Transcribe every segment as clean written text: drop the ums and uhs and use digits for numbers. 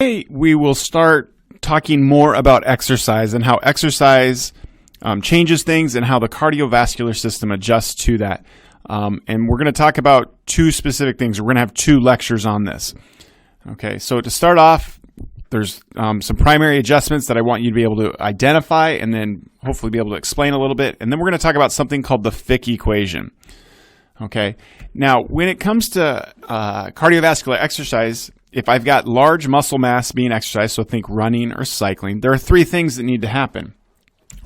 Today we will start talking more about exercise and how exercise changes things and how the cardiovascular system adjusts to that. And we're going to talk about two specific things. We're going to have two lectures on this. Okay, so to start off, there's some primary adjustments that I want you to be able to identify and then hopefully be able to explain a little bit. And then we're going to talk about something called the Fick equation. Okay, now when it comes to cardiovascular exercise, if I've got large muscle mass being exercised, so think running or cycling, there are three things that need to happen.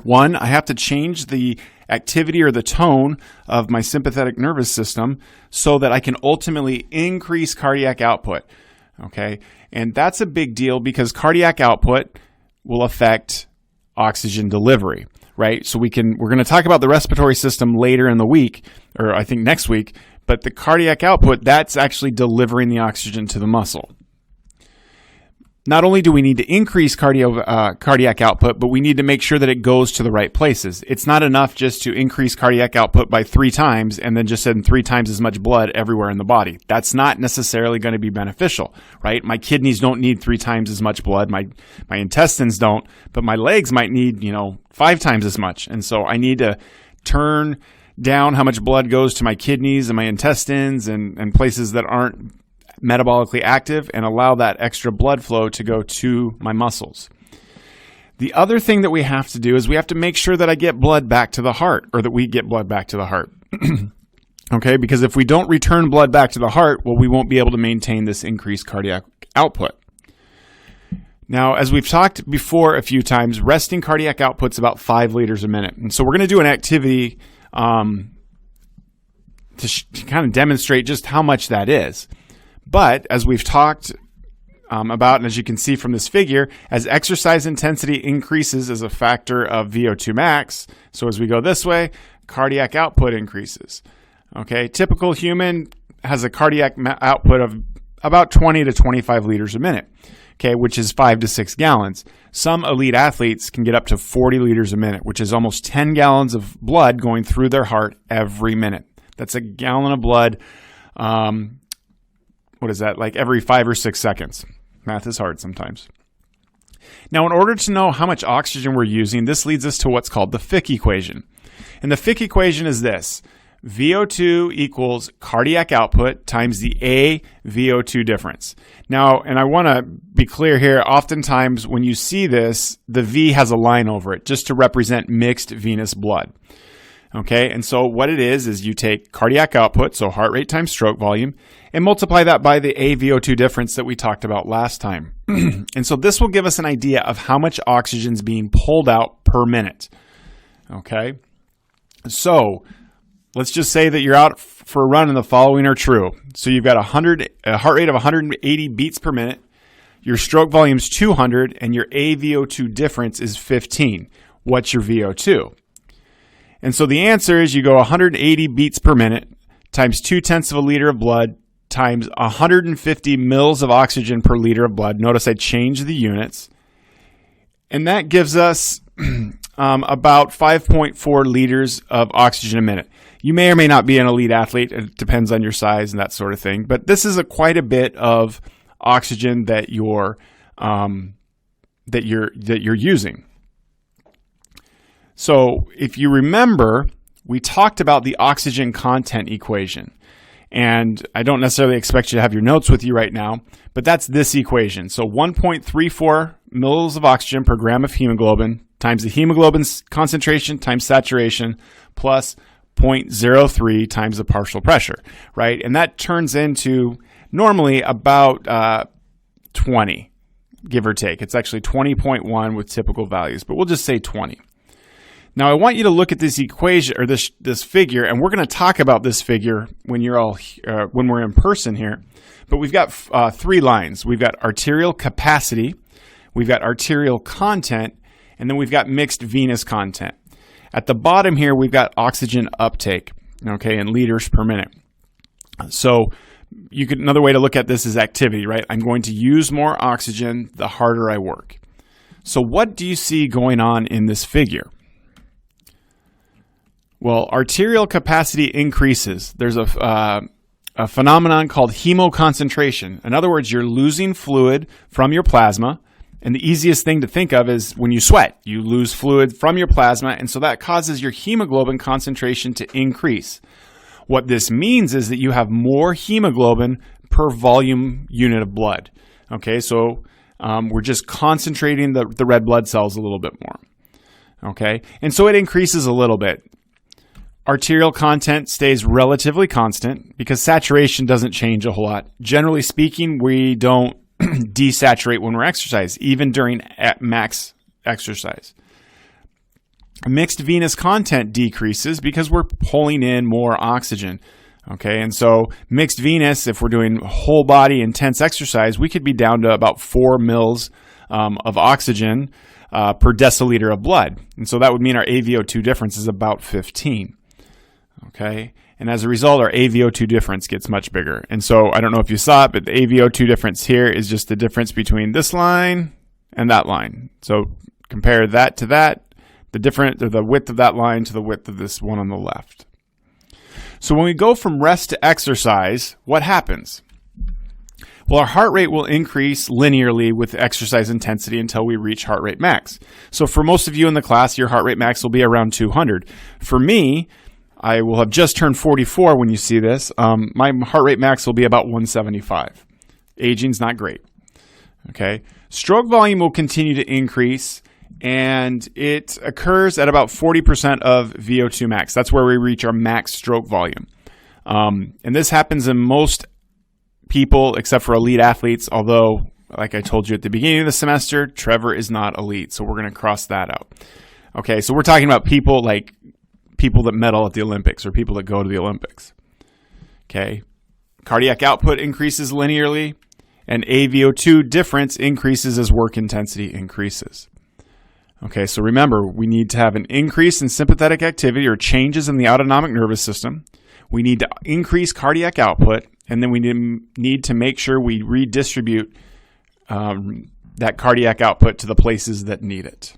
One, I have to change the activity or the tone of my sympathetic nervous system so that I can ultimately increase cardiac output. Okay, and that's a big deal because cardiac output will affect oxygen delivery, right? So we're going to talk about the respiratory system later in the week, or I think next week, but the cardiac output, that's actually delivering the oxygen to the muscle. Not only do we need to increase cardiac output, but we need to make sure that it goes to the right places. It's not enough just to increase cardiac output by 3 times and then just send 3 times as much blood everywhere in the body. That's not necessarily going to be beneficial, right? My kidneys don't need 3 times as much blood. My intestines don't, but my legs might need, 5 times as much. And so I need to turn down how much blood goes to my kidneys and my intestines and places that aren't metabolically active and allow that extra blood flow to go to my muscles. The other thing that we have to do is we have to make sure that I get blood back to the heart, or that we get blood back to the heart. Okay, because if we don't return blood back to the heart, well, we won't be able to maintain this increased cardiac output. Now, as we've talked before a few times, resting cardiac output's about 5 liters a minute. And so we're going to do an activity to kind of demonstrate just how much that is. But as we've talked about, and as you can see from this figure, as exercise intensity increases as a factor of VO2 max, so as we go this way, cardiac output increases. Okay, typical human has a cardiac output of about 20 to 25 liters a minute, okay, which is 5 to 6 gallons. Some elite athletes can get up to 40 liters a minute, which is almost 10 gallons of blood going through their heart every minute. That's a gallon of blood. What is that, like every 5 or 6 seconds? Math is hard sometimes. Now, in order to know how much oxygen we're using, this leads us to what's called the Fick equation. And the Fick equation is this: VO2 equals cardiac output times the A-VO2 difference. Now, and I want to be clear here, oftentimes when you see this, the V has a line over it just to represent mixed venous blood. Okay, and so what it is you take cardiac output, so heart rate times stroke volume, and multiply that by the AVO2 difference that we talked about last time. And so this will give us an idea of how much oxygen is being pulled out per minute. Okay, so let's just say that you're out for a run and the following are true. So you've got a heart rate of 180 beats per minute, your stroke volume is 200, and your AVO2 difference is 15. What's your VO2? And so the answer is you go 180 beats per minute times 0.2 of a liter of blood times 150 mils of oxygen per liter of blood. Notice I changed the units. And that gives us about 5.4 liters of oxygen a minute. You may or may not be an elite athlete. It depends on your size and that sort of thing. But this is quite a bit of oxygen that you're using. So if you remember, we talked about the oxygen content equation. And I don't necessarily expect you to have your notes with you right now, but that's this equation. So 1.34 mils of oxygen per gram of hemoglobin times the hemoglobin concentration times saturation plus 0.03 times the partial pressure, right? And that turns into normally about 20, give or take. It's actually 20.1 with typical values, but we'll just say 20. Now, I want you to look at this equation or this figure, and we're going to talk about this figure when we're in person here. But we've got 3 lines. We've got arterial capacity, we've got arterial content, and then we've got mixed venous content. At the bottom here, we've got oxygen uptake, okay, in liters per minute. So another way to look at this is activity, right? I'm going to use more oxygen the harder I work. So what do you see going on in this figure? Well, arterial capacity increases. There's a a phenomenon called hemoconcentration. In other words, you're losing fluid from your plasma. And the easiest thing to think of is when you sweat, you lose fluid from your plasma, and so that causes your hemoglobin concentration to increase. What this means is that you have more hemoglobin per volume unit of blood. Okay, so we're just concentrating the red blood cells a little bit more. Okay, and so it increases a little bit. Arterial content stays relatively constant because saturation doesn't change a whole lot. Generally speaking, we don't desaturate when we're exercise, even during max exercise. Mixed venous content decreases because we're pulling in more oxygen. Okay, and so mixed venous, if we're doing whole body intense exercise, we could be down to about 4 mils of oxygen per deciliter of blood. And so that would mean our AVO2 difference is about 15. Okay, and as a result, our AVO2 difference gets much bigger. And so I don't know if you saw it, but the AVO2 difference here is just the difference between this line and that line. So compare that to that, the width of that line to the width of this one on the left. So when we go from rest to exercise, what happens? Well, our heart rate will increase linearly with exercise intensity until we reach heart rate max. So for most of you in the class, your heart rate max will be around 200. For me, I will have just turned 44 when you see this. My heart rate max will be about 175. Aging's not great. Okay. Stroke volume will continue to increase, and it occurs at about 40% of VO2 max. That's where we reach our max stroke volume. And this happens in most people except for elite athletes, although, like I told you at the beginning of the semester, Trevor is not elite, so we're going to cross that out. Okay, so we're talking about people that medal at the Olympics or people that go to the Olympics. Okay. Cardiac output increases linearly, and AVO2 difference increases as work intensity increases. Okay, so remember, we need to have an increase in sympathetic activity or changes in the autonomic nervous system. We need to increase cardiac output, and then we need to make sure we redistribute that cardiac output to the places that need it.